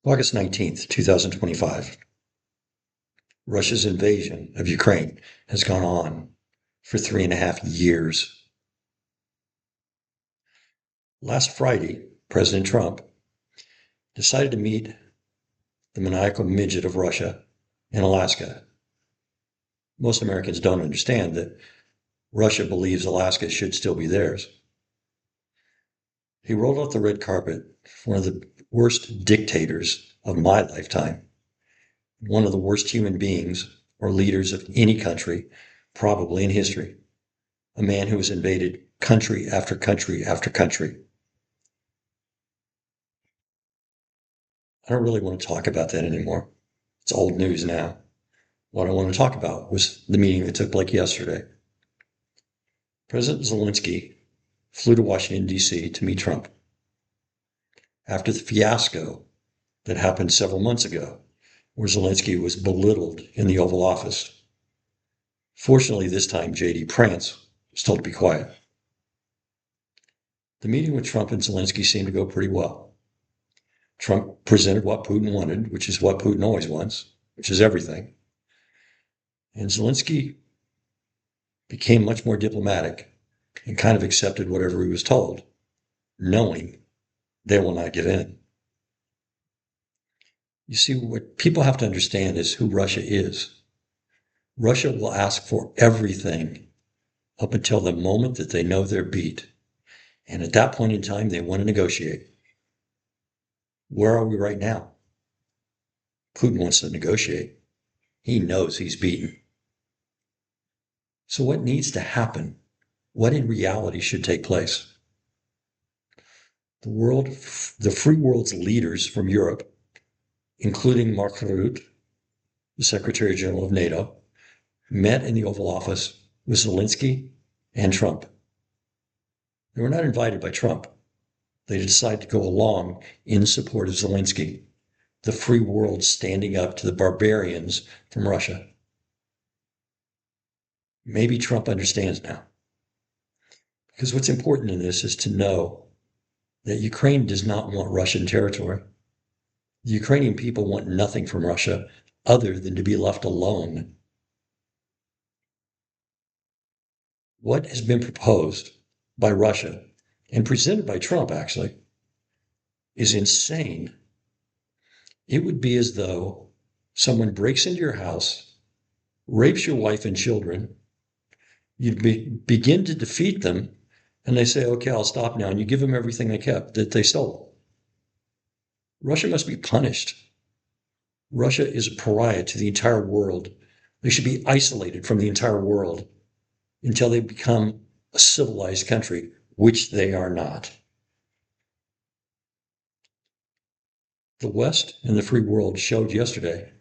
August 19th, 2025. Russia's invasion of Ukraine has gone on for 3.5 years. Last Friday, President Trump decided to meet the maniacal midget of Russia in Alaska. Most Americans don't understand that Russia believes Alaska should still be theirs. He rolled out the red carpet for one of the worst dictators of my lifetime, one of the worst human beings or leaders of any country, probably in history. A man who has invaded country after country after country. I don't really want to talk about that anymore. It's old news now. What I want to talk about was the meeting that took place yesterday. President Zelensky flew to Washington, D.C. to meet Trump. After the fiasco that happened several months ago, where Zelensky was belittled in the Oval Office. Fortunately, this time J.D. Prance was told to be quiet. The meeting with Trump and Zelensky seemed to go pretty well. Trump presented what Putin wanted, which is what Putin always wants, which is everything. And Zelensky became much more diplomatic and kind of accepted whatever he was told, knowing they will not give in. You see, what people have to understand is who Russia is. Russia will ask for everything up until the moment that they know they're beat. And at that point in time, they want to negotiate. Where are we right now? Putin wants to negotiate. He knows he's beaten. So what needs to happen? What in reality should take place? The free world's leaders from Europe, including Mark Rutte, the Secretary General of NATO, met in the Oval Office with Zelensky and Trump. They were not invited by Trump. They decided to go along in support of Zelensky, the free world standing up to the barbarians from Russia. Maybe Trump understands now. Because what's important in this is to know that Ukraine does not want Russian territory. The Ukrainian people want nothing from Russia other than to be left alone. What has been proposed by Russia and presented by Trump, actually, is insane. It would be as though someone breaks into your house, rapes your wife and children, you begin to defeat them, and they say, okay, I'll stop now, and you give them everything that they stole. Russia must be punished. Russia is a pariah to the entire world. They should be isolated from the entire world until they become a civilized country, which they are not. The West and the free world showed yesterday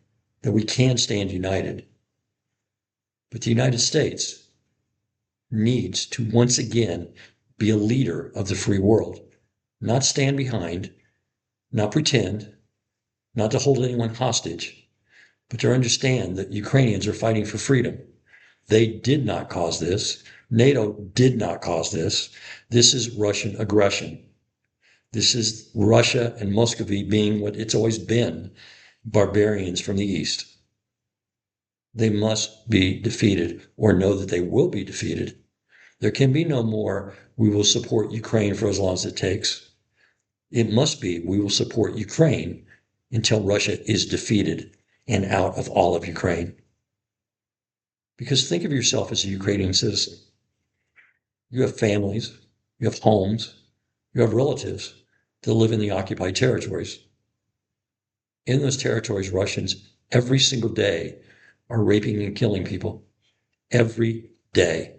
that we can stand united. But the United States needs to once again be a leader of the free world, not stand behind, not pretend, not to hold anyone hostage, but to understand that Ukrainians are fighting for freedom. They did not cause this. NATO did not cause this. This is Russian aggression. This is Russia and Muscovy being what it's always been, barbarians from the East. They must be defeated or know that they will be defeated. There can be no more, we will support Ukraine for as long as it takes. It must be, we will support Ukraine until Russia is defeated and out of all of Ukraine. Because think of yourself as a Ukrainian citizen. You have families, you have homes, you have relatives that live in the occupied territories. In those territories, Russians every single day are raping and killing people. Every day.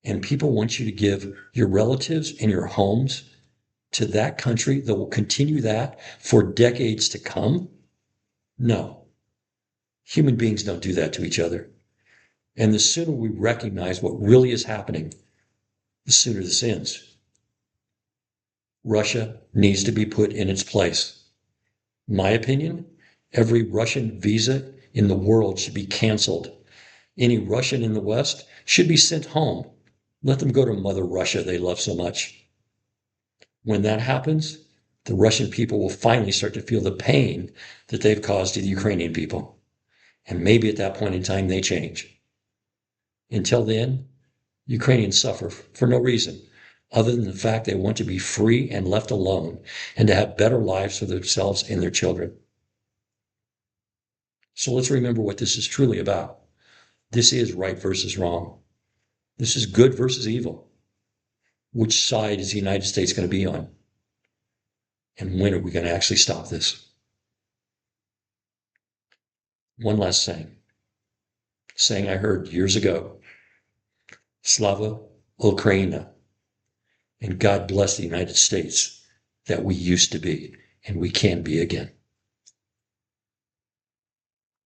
And people want you to give your relatives and your homes to that country that will continue that for decades to come? No. Human beings don't do that to each other. And the sooner we recognize what really is happening, the sooner this ends. Russia needs to be put in its place. My opinion, every Russian visa in the world should be canceled. Any Russian in the West should be sent home. Let them go to Mother Russia they love so much. When that happens, the Russian people will finally start to feel the pain that they've caused to the Ukrainian people. And maybe at that point in time, they change. Until then, Ukrainians suffer for no reason other than the fact they want to be free and left alone and to have better lives for themselves and their children. So let's remember what this is truly about. This is right versus wrong. This is good versus evil. Which side is the United States going to be on? And when are we going to actually stop this? One last saying I heard years ago, Slava Ukraina, and God bless the United States that we used to be and we can be again.